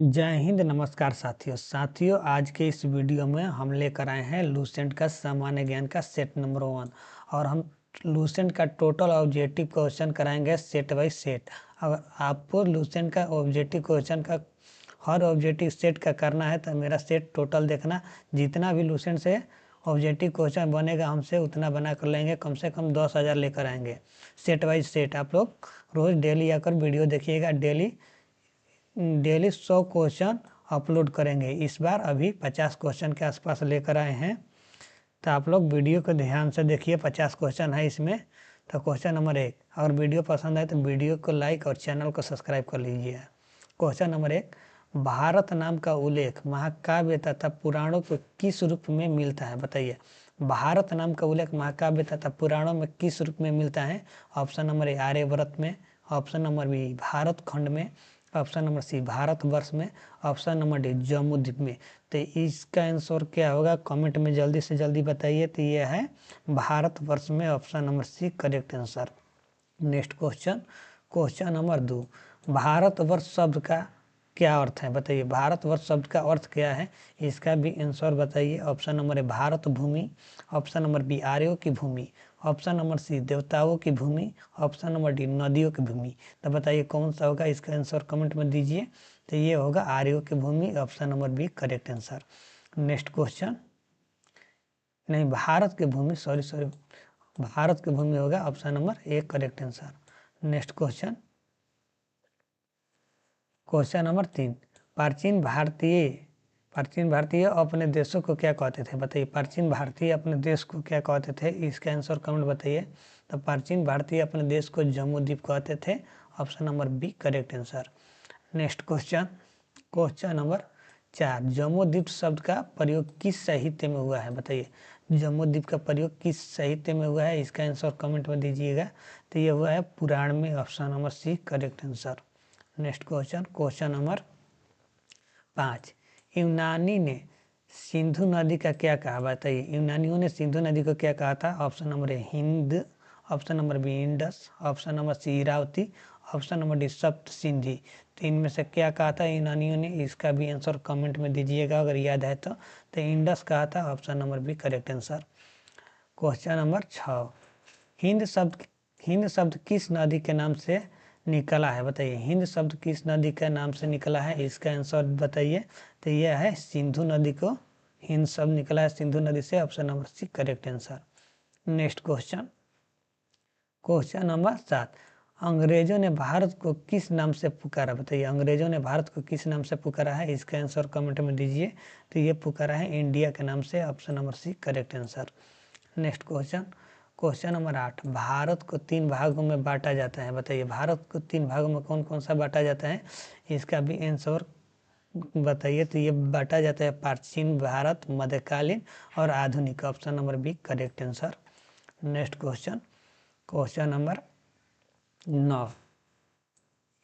जय हिंद। नमस्कार साथियों आज के इस वीडियो में हम लेकर आए हैं लूसेंट का सामान्य ज्ञान का सेट नंबर 1। और हम लूसेंट का टोटल ऑब्जेक्टिव क्वेश्चन कराएंगे सेट बाय सेट। अगर आपको लूसेंट का ऑब्जेक्टिव क्वेश्चन का हर ऑब्जेक्टिव सेट का करना है तो मेरा सेट टोटल देखना। जितना भी लूसेंट से ऑब्जेक्टिव क्वेश्चन बनेगा हमसे उतना बना कर लेंगे, कम से कम 10,000 लेकर आएंगे सेट बाय सेट। आप लोग रोज़ डेली आकर वीडियो देखिएगा। डेली 100 क्वेश्चन अपलोड करेंगे। इस बार अभी 50 क्वेश्चन के आसपास लेकर आए हैं, तो आप लोग वीडियो को ध्यान से देखिए। 50 क्वेश्चन है इसमें। तो क्वेश्चन नंबर 1, अगर वीडियो पसंद आए तो वीडियो को लाइक और चैनल को सब्सक्राइब कर लीजिए। क्वेश्चन नंबर 1, भारत नाम का उल्लेख महाकाव्य तथा पुराणों के किस रूप में मिलता है? बताइए, भारत नाम का उल्लेख महाकाव्य तथा पुराणों में किस रूप में मिलता है? ऑप्शन नंबर ए आर्यवर्त में, ऑप्शन नंबर बी भारत खंड में, ऑप्शन नंबर सी भारतवर्ष में, ऑप्शन नंबर डी जम्मूद्वीप में। तो इसका आंसर क्या होगा? कमेंट में जल्दी से जल्दी बताइए। तो ये है भारतवर्ष में, option number C correct answer. Next question, question number 2, भारतवर्ष शब्द का क्या अर्थ है? बताइए, भारतवर्ष शब्द का अर्थ क्या है? इसका भी आंसर बताइए। ऑप्शन नंबर ए भारत भूमि, ऑप्शन नंबर बी आर्यों की भूमि, ऑप्शन नंबर सी देवताओं की भूमि, ऑप्शन नंबर डी नदियों की भूमि। तो बताइए कौन सा होगा? इसका आंसर कमेंट में दीजिए। तो ये होगा आर्यों की भूमि, option number B correct answer. Next question, नहीं भारत की भूमि, सॉरी भारत की भूमि होगा, option number A correct answer. Next question, question number 3, प्राचीन भारतीय अपने देशों को क्या कहते थे? बताइए, प्राचीन भारतीय अपने देश को क्या कहते थे? इसका आंसर कमेंट बताइए। तो प्राचीन भारतीय अपने देश को जम्मूद्वीप कहते थे, option number B correct answer. Next question, question number 4, Jambudweep शब्द का प्रयोग किस साहित्य में हुआ है? बताइए, जम्मूद्वीप का प्रयोग किस साहित्य में हुआ है? इसका आंसर कमेंट में दीजिएगा। तो ये हुआ है पुराण में, option number C correct answer. Next question, question number 5, यूनानी ने सिंधु नदी का क्या कहा? बताइए, यूनानियों ने सिंधु नदी को क्या कहा था? Option number A Hind, option number B Indus, option number C Iravati, option number D Sapta Sindhi. तो इनमें से क्या कहा था यूनानियों ने? इसका भी आंसर कमेंट में दीजिएगा अगर याद है तो इंडस कहा था, option number B correct answer. Question number 6, Hind शब्द किस नदी के नाम से निकला है? बताइए, हिंद शब्द किस नदी के नाम से निकला है? इसका आंसर बताइए। तो यह है सिंधु नदी को हिंद शब्द निकला है, सिंधु नदी से, option number C correct answer. Next question, question number 7, अंग्रेजों ने भारत को किस नाम से पुकारा? बताइए, अंग्रेजों ने भारत को किस नाम से पुकारा है? इसका आंसर कमेंट में दीजिए। तो ये पुकारा है इंडिया के नाम से, option number C correct answer. Next question, question number 8, Bharat को 3 भागों में बांटा जाता है। बताइए, भारत को 3 भागों में कौन कौन सा बांटा जाता है? इसका भी आंसर बताइए। तो ये बांटा जाता है प्राचीन भारत, मध्यकालीन और आधुनिक, option number B correct answer. Next question, question number 9,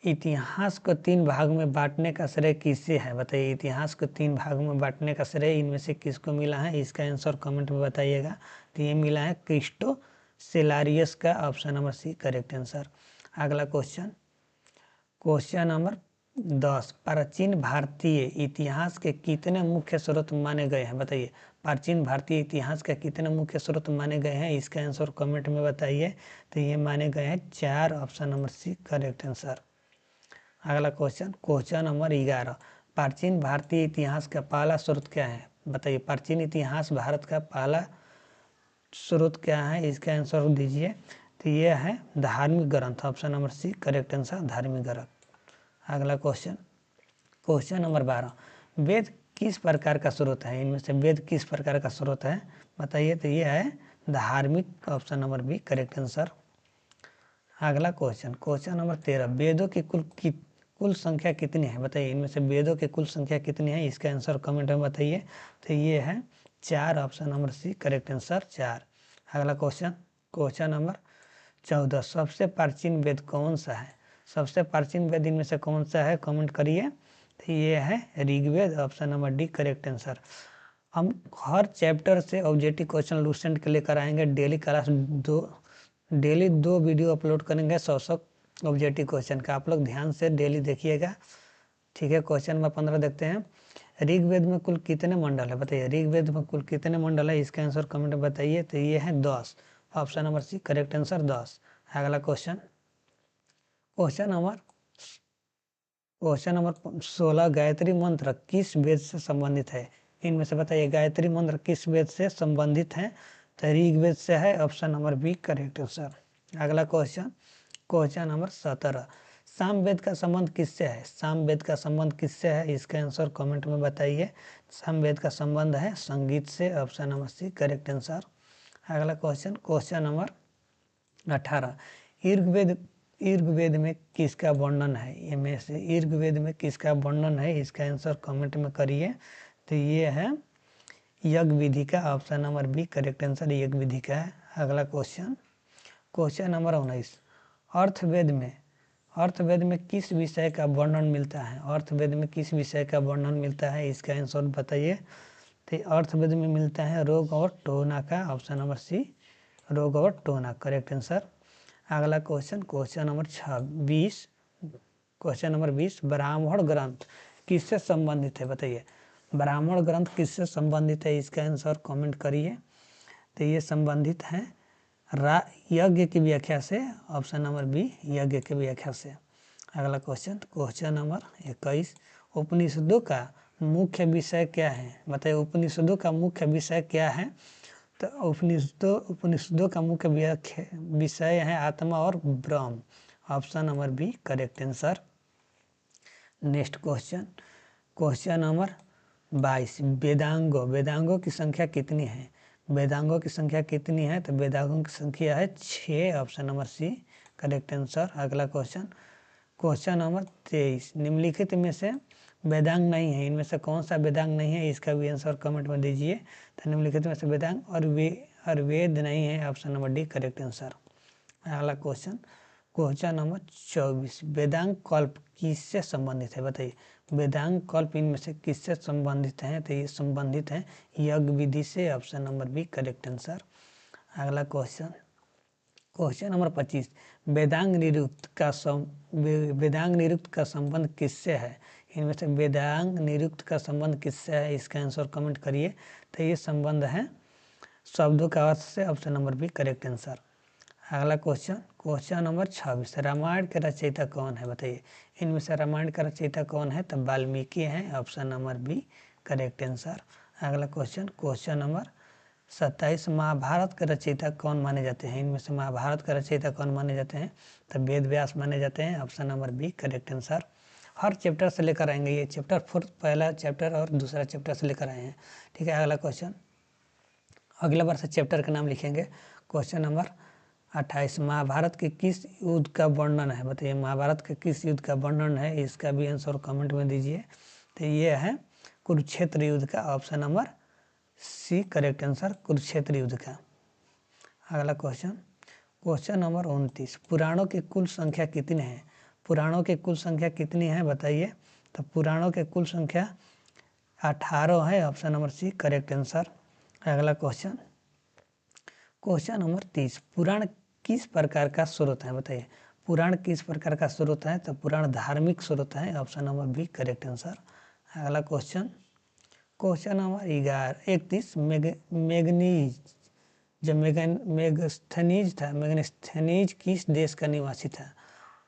इतिहास को 3 भागों में बांटने का श्रेय किसे है? बताइए, इतिहास को 3 भागों में बांटने का श्रेय इनमें से किसको मिला है? इसका आंसर कमेंट में बताइएगा। तो ये मिला है क्रिस्टो सेलारियस का, option number C correct answer. अगला क्वेश्चन, क्वेश्चन नंबर 10, प्राचीन भारतीय इतिहास के कितने मुख्य स्रोत माने गए हैं? बताइए, प्राचीन भारतीय इतिहास के कितने मुख्य स्रोत माने गए हैं? इसका आंसर कमेंट में बताइए। तो ये माने गए हैं 4, option number C correct answer. अगला क्वेश्चन, क्वेश्चन नंबर 11, प्राचीन भारतीय इतिहास का पहला स्रोत क्या है? बताइए, प्राचीन इतिहास भारत का पहला स्रोत क्या है? इसका आंसर दीजिए। तो ये है धार्मिक ग्रंथ, option number C correct answer, धार्मिक ग्रंथ। अगला क्वेश्चन, क्वेश्चन नंबर 12, वेद किस प्रकार का स्रोत है? इनमें से वेद किस प्रकार का स्रोत है? बताइए। तो ये है धार्मिक, option number B correct answer. अगला क्वेश्चन, क्वेश्चन नंबर 13, वेदों की कुल संख्या कितनी है? बताइए, इनमें से वेदों की कुल संख्या कितनी है? इसका आंसर कमेंट में बताइए। तो ये है 4, option number C correct answer 4। अगला क्वेश्चन, क्वेश्चन नंबर 14, सबसे प्राचीन वेद कौन सा है? सबसे प्राचीन वेद इनमें से कौन सा है? कमेंट करिए। तो ये है Rigveda, option number D correct answer. हम हर चैप्टर से ऑब्जेक्टिव क्वेश्चन लूसेंट के लेकर आएंगे। डेली 2 वीडियो अपलोड करेंगे 100 ऑब्जेक्टिव क्वेश्चन का। आप लोग ध्यान से डेली देखिएगा। ठीक है, क्वेश्चन नंबर 15 देखते हैं। ऋग्वेद में कुल कितने मंडल है बताइए, ऋग्वेद में कुल कितने मंडल है, इसका आंसर कमेंट में बताइए। तो ये है 10, option number C correct answer 10। अगला क्वेश्चन, क्वेश्चन नंबर 16, गायत्री मंत्र किस वेद से संबंधित है, इनमें से बताइए गायत्री मंत्र किस वेद से संबंधित है। तो ऋग्वेद से है, option number B correct answer. अगला क्वेश्चन, क्वेश्चन नंबर 17, सामवेद का संबंध किससे है, सामवेद का संबंध किससे है, इसका आंसर कमेंट में बताइए। सामवेद का संबंध है संगीत से, option number C correct answer. अगला question, question number 18, Rigveda Rigveda में किसका वर्णन है, इनमें से ऋग्वेद में किसका वर्णन है, इसका आंसर कमेंट में करिए। तो ये है यज्ञ विधि का, option number B correct answer यज्ञ विधि का है। अगला क्वेश्चन, क्वेश्चन नंबर 19, अर्थवेद में किस विषय का वर्णन मिलता है, अर्थवेद में किस विषय का वर्णन मिलता है, इसका आंसर बताइए। तो अर्थवेद में मिलता है रोग और टोना का, ऑप्शन नंबर सी रोग और टोना करेक्ट आंसर। अगला question, question number 20, question number 20, ब्राह्मण ग्रंथ किससे संबंधित है बताइए, ब्राह्मण ग्रंथ किससे संबंधित है, इसका आंसर कमेंट करिए। तो ये संबंधित है यज्ञ की व्याख्या से, ऑप्शन नंबर बी यज्ञ की व्याख्या से। अगला क्वेश्चन, क्वेश्चन नंबर 21, उपनिषदों का मुख्य विषय क्या है बताइए, उपनिषदों का मुख्य विषय क्या है। तो उपनिषदों का मुख्य विषय है आत्मा और ब्रह्म, option number B correct answer. Next question, question number 22, वेदांगों की संख्या कितनी है, वेदांगों की संख्या कितनी है। तो वेदांगों की संख्या है 6, option number C correct answer. अगला क्वेश्चन, क्वेश्चन नंबर 23, निम्नलिखित में से वेदांग नहीं है, इनमें से कौन सा वेदांग नहीं है, इसका भी आंसर कमेंट में दीजिए। तो निम्नलिखित में से वेदांग और वेद नहीं है, option number D correct answer. अगला क्वेश्चन, क्वेश्चन नंबर 24, वेदांग कल्प किससे संबंधित है बताइए, वेदांग कल्प इनमें से किससे संबंधित है। तो ये संबंधित है यज्ञ विधि से, option number B correct answer. अगला क्वेश्चन, क्वेश्चन नंबर 25, वेदांग निरुक्त का संबंध किससे है, इनमें से वेदांग निरुक्त का संबंध किससे है, इसका आंसर कमेंट करिए। तो ये संबंध है शब्दों का अर्थ से, option number B correct answer. अगला क्वेश्चन, क्वेश्चन नंबर 26, रामायण के रचयिता कौन है बताइए, इनमें से रामायण का रचयिता कौन है। तो वाल्मीकि हैं, option number B correct answer. अगला क्वेश्चन, क्वेश्चन नंबर 27, महाभारत के रचयिता कौन माने जाते हैं, इनमें से महाभारत का रचयिता कौन माने जाते हैं। तो वेद व्यास माने जाते हैं, option number B correct answer. हर चैप्टर से लेकर आएंगे, ये चैप्टर 4 पहला चैप्टर और दूसरा चैप्टर से लेकर आए हैं, ठीक है। अगला क्वेश्चन, अगला बार से चैप्टर का नाम लिखेंगे। क्वेश्चन नंबर 28, महाभारत के किस युद्ध का वर्णन है बताइए, महाभारत के किस युद्ध का वर्णन है, इसका भी आंसर कमेंट में दीजिए। तो ये है कुरुक्षेत्र युद्ध का, option number C correct answer Kurukshetra युद्ध का। अगला क्वेश्चन, क्वेश्चन नंबर 29, पुराणों की कुल संख्या कितनी है, पुराणों की कुल संख्या कितनी है बताइए। तो पुराणों की कुल संख्या 18 है, option number C correct answer. अगला क्वेश्चन, क्वेश्चन नंबर 30, पुराण किस प्रकार का स्रोत है बताइए, पुराण किस प्रकार का स्रोत है। तो पुराण धार्मिक स्रोत है, option number B correct answer. अगला क्वेश्चन, क्वेश्चन नंबर 31, मेगनीज जो मेगास्थनीज था, मेगास्थनीज किस देश का निवासी था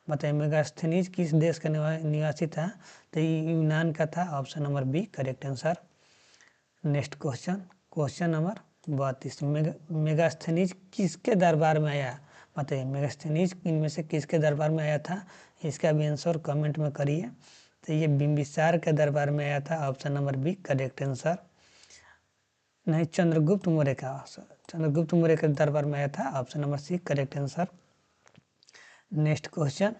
बताइए, मेगास्थनीज किस देश का निवासी था। तो ये यूनान का था, option number B correct answer. Next question, question number 32, Megasthenes किसके दरबार में आया बताइए, मेगास्थनीज इनमें से किसके दरबार में आया था, इसका भी आंसर कमेंट में करिए। तो ये बिंबिसार के दरबार में आया था, option number B correct answer. नहीं, चंद्रगुप्त मौर्य का, चंद्रगुप्त मौर्य के दरबार में आया था, option number C correct answer. Next question,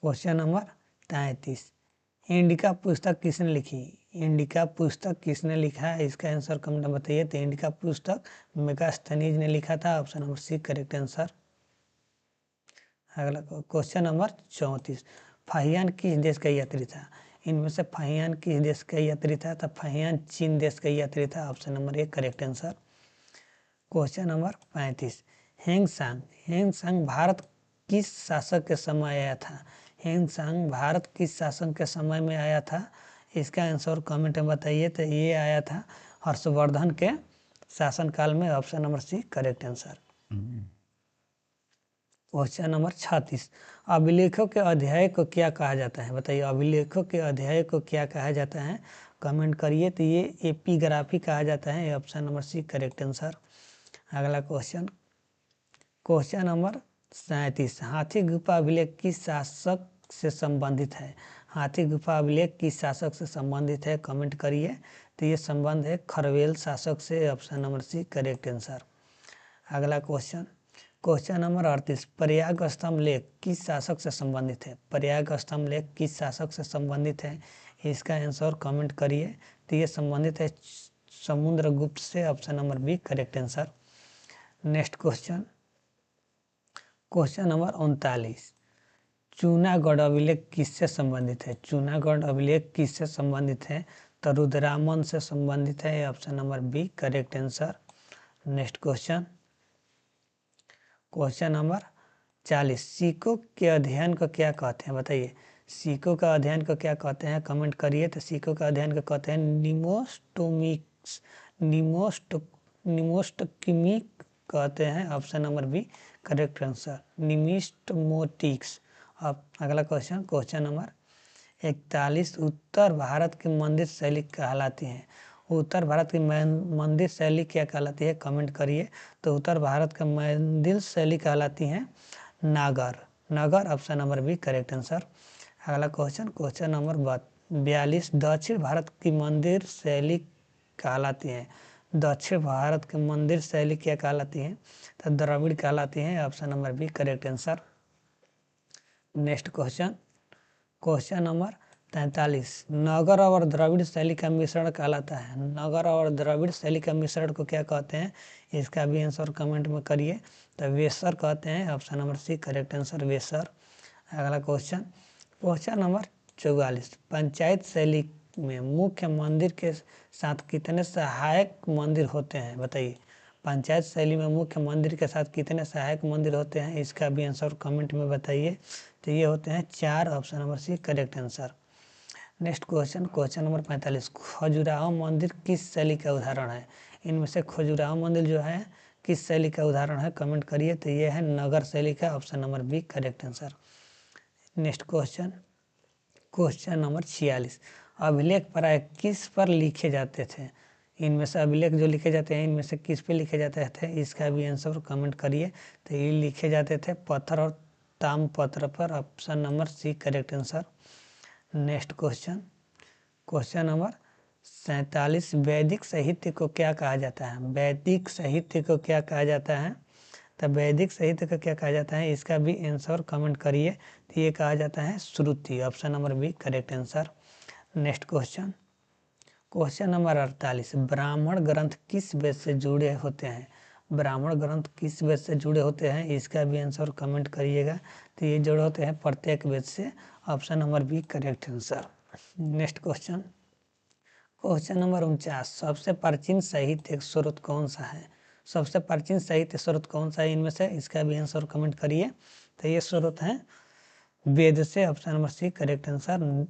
question number 33, Indica पुस्तक किसने लिखी, इंडिका पुस्तक किसने लिखा है, इसका आंसर कमेंट में बताइए। तो इंडिका पुस्तक मेगास्थनीज ने लिखा था, option number C correct answer. अगला क्वेश्चन नंबर 34, फाहियान किस देश का यात्री था, इनमें से फाहियान किस देश का यात्री था। तो फाहियान चीन देश का यात्री था, option number A correct answer. Question number 35, Hiuen Tsang Bharat किस शासक के समय आया था, हेंगसांग भारत किस शासन के समय में आया था? इसका आंसर कमेंट में बताइए। तो ये आया था हर्षवर्धन के शासनकाल में। Option number C correct answer. Question number 36, अभिलेखों के अध्याय को क्या कहा जाता है? बताइए, अभिलेखों के अध्याय को क्या कहा जाता है? कमेंट करिए। तो ये एपिग्राफी कहा जाता है। Option number C correct answer. अगला क्वेश्चन, क्वेश्चन नंबर 37, हाथी गुफा अभिलेख किस शासक से संबंधित है? हाथी गुफा अभिलेख किस शासक से संबंधित है? कमेंट करिए। तो ये संबंध है खरवेल शासक से। Option number C correct answer. अगला क्वेश्चन, क्वेश्चन नंबर 38, प्रयाग स्तंभ लेख किस शासक से संबंधित है? प्रयाग स्तंभ लेख किस शासक से संबंधित है? इसका आंसर कमेंट करिए। तो ये संबंधित है समुद्रगुप्त से। Option number B correct answer. Next question, question number 39, Junagadh अभिलेख किससे संबंधित है? चूनागढ़ अभिलेख किससे संबंधित है? तो रुद्रामन से संबंधित है। Option number B correct answer. Next question, question number 40, सिक्कों के अध्ययन को क्या कहते हैं? बताइए, सिक्कों का अध्ययन को क्या कहते हैं? कमेंट करिए। तो सिक्कों का अध्ययन को कहते हैं निमोस्टोमिक्स, निमोस्टोकीमिक कहते हैं। Option number B correct answer, numismatics. अब अगला क्वेश्चन, क्वेश्चन नंबर 41, उत्तर भारत की मंदिर शैली कहलाती है? उत्तर भारत की मंदिर शैली क्या कहलाती है? कमेंट करिए। तो उत्तर भारत का मंदिर शैली कहलाती है नागर। नगर। Option number B correct answer. अगला क्वेश्चन, क्वेश्चन नंबर 42, दक्षिण भारत की मंदिर शैली कहलाती है? दक्षिण भारत की मंदिर शैली क्या कहलाती है? तो द्रविड़ कहलाती है। Option number B correct answer. Next question, question number 43, Nagara और द्रविड़ शैली का मिश्रण कहलाता है? नगर और द्रविड़ शैली का मिश्रण को क्या कहते हैं? इसका भी आंसर कमेंट में करिए। तो वेसर कहते हैं। Option number C correct answer, Vesara. अगला क्वेश्चन, क्वेश्चन नंबर 44, पंचायत शैली में मुख्य मंदिर के साथ कितने सहायक मंदिर होते हैं? बताइए, पंचायत शैली में मुख्य मंदिर के साथ कितने सहायक मंदिर होते हैं? इसका भी आंसर कमेंट में बताइए। तो ये होते हैं 4। Option number C correct answer. Next question, question number 45, Khajuraho मंदिर किस शैली का उदाहरण है? इनमें से खजुराहो मंदिर जो है किस शैली का उदाहरण है? कमेंट करिए। तो ये है नगर शैली का। Option number B correct answer. Next question, question number 46, अभिलेख प्राय किस पर लिखे जाते थे? इनमें से अभिलेख जो लिखे जाते हैं इनमें से किस पे लिखे जाते थे? इसका भी आंसर कमेंट करिए। तो ये लिखे जाते थे पत्थर और ताम्रपत्र पर। Option number C correct answer. Next question, question number 47, वैदिक साहित्य को क्या कहा जाता है? वैदिक साहित्य को क्या कहा जाता है? तो वैदिक साहित्य को क्या कहा जाता है? इसका भी आंसर कमेंट करिए। तो ये कहा जाता है Shruti. Option number B correct answer. Next question, question number 48, Brahmana ग्रंथ किस वेद से जुड़े होते हैं? ब्राह्मण ग्रंथ किस वेद से जुड़े होते हैं? इसका भी आंसर कमेंट करिएगा। तो ये जुड़े होते हैं प्रत्येक वेद से। Option number B correct answer. Next question, question number 49, सबसे प्राचीन साहित्य स्रोत कौन सा है? सबसे प्राचीन साहित्य स्रोत कौन सा है इनमें से? इसका भी आंसर कमेंट करिए। तो ये स्रोत है वेद से। Option number C correct answer.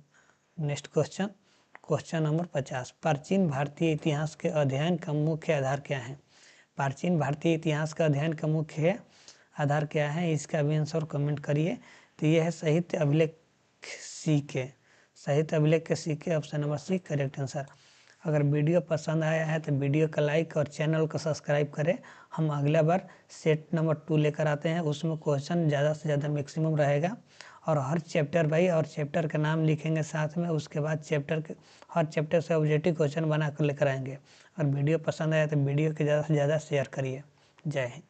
Next question, question number 50, प्राचीन भारतीय इतिहास के अध्ययन का मुख्य आधार क्या है? प्राचीन भारतीय इतिहास का अध्ययन का मुख्य आधार क्या है? इसका भी आंसर कमेंट करिए। तो यह है साहित्य अभिलेख सीके। साहित्य अभिलेख के सीके। Option number C correct answer. अगर वीडियो पसंद आया है तो वीडियो का लाइक और चैनल को सब्सक्राइब करें। हम अगला बार सेट नंबर 2 लेकर आते हैं। उसमें क्वेश्चन ज़्यादा से ज़्यादा मैक्सिमम रहेगा और हर चैप्टर बाई और चैप्टर का नाम लिखेंगे साथ में। उसके बाद हर चैप्टर से ऑब्जेक्टिव क्वेश्चन बना कर लेकर आएंगे। और वीडियो पसंद आया तो वीडियो को ज़्यादा से ज़्यादा शेयर करिए। जय हिंद।